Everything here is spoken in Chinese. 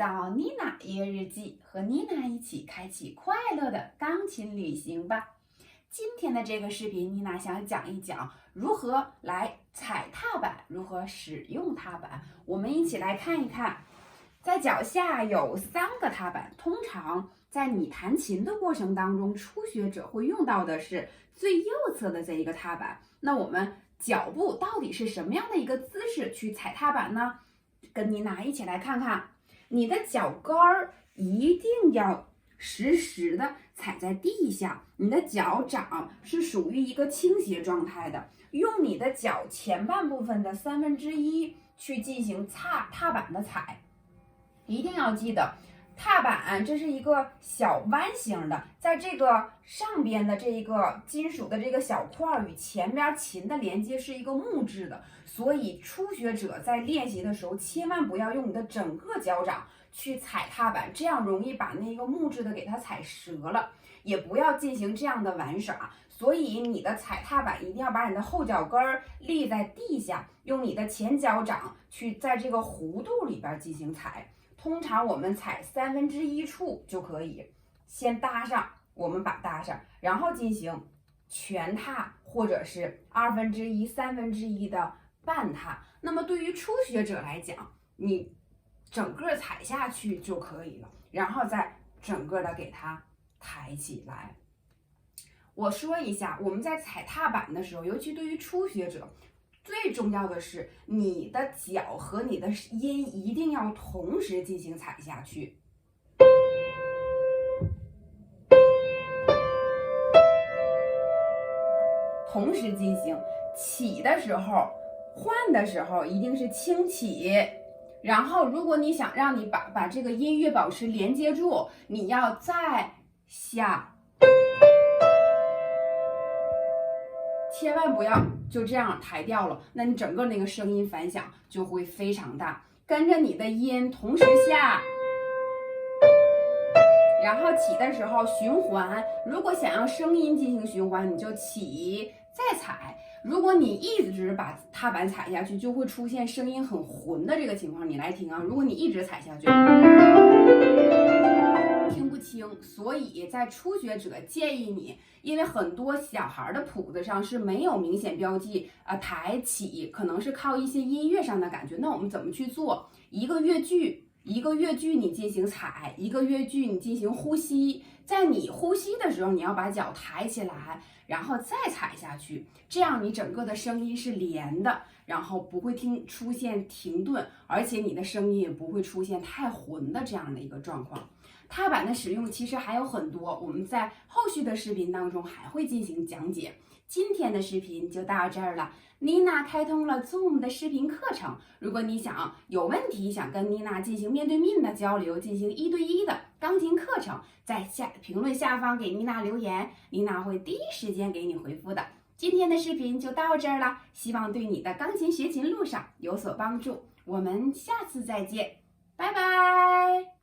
到妮娜音乐日记，和妮娜一起开启快乐的钢琴旅行吧。今天的这个视频，妮娜想讲一讲如何来踩踏板，如何使用踏板。我们一起来看一看，在脚下有3个踏板，通常在你弹琴的过程当中，初学者会用到的是最右侧的这一个踏板。那我们脚部到底是什么样的一个姿势去踩踏板呢？跟妮娜一起来看看，你的脚跟儿一定要实时的踩在地下，你的脚掌是属于一个倾斜状态的，用你的脚前半部分的1/3去进行踏板的踩。一定要记得，踏板这是一个小弯形的，在这个上边的这一个金属的这个小块与前边琴的连接是一个木质的，所以初学者在练习的时候千万不要用你的整个脚掌去踩踏板，这样容易把那个木质的给它踩折了，也不要进行这样的玩耍。所以你的踩踏板一定要把你的后脚跟立在地下，用你的前脚掌去在这个弧度里边进行踩。通常我们踩1/3处就可以，先搭上，我们把搭上，然后进行全踏或者是1/2、1/3的半踏。那么对于初学者来讲，你整个踩下去就可以了，然后再整个的给它抬起来。我说一下，我们在踩踏板的时候，尤其对于初学者，最重要的是你的脚和你的音一定要同时进行踩下去。同时进行，起的时候，换的时候一定是轻起。然后如果你想让你把这个音乐保持连接住，你要再下。千万不要就这样抬掉了，那你整个那个声音反响就会非常大。跟着你的音同时下，然后起的时候循环。如果想要声音进行循环，你就起再踩。如果你一直把踏板踩下去，就会出现声音很浑的这个情况。你来听啊，如果你一直踩下去，听不清，所以在初学者建议你，因为很多小孩的谱子上是没有明显标记抬起，可能是靠一些音乐上的感觉。那我们怎么去做？一个乐句你进行踩，一个乐句你进行呼吸。在你呼吸的时候，你要把脚抬起来，然后再踩下去，这样你整个的声音是连的，然后不会出现停顿，而且你的声音也不会出现太浑的这样的一个状况。踏板的使用其实还有很多，我们在后续的视频当中还会进行讲解。今天的视频就到这儿了。妮娜开通了 Zoom 的视频课程，如果你有问题，想跟妮娜进行面对面的交流，进行1对1的钢琴课程，在评论下方给妮娜留言，妮娜会第一时间给你回复的。今天的视频就到这儿了，希望对你的钢琴学琴路上有所帮助。我们下次再见，拜拜。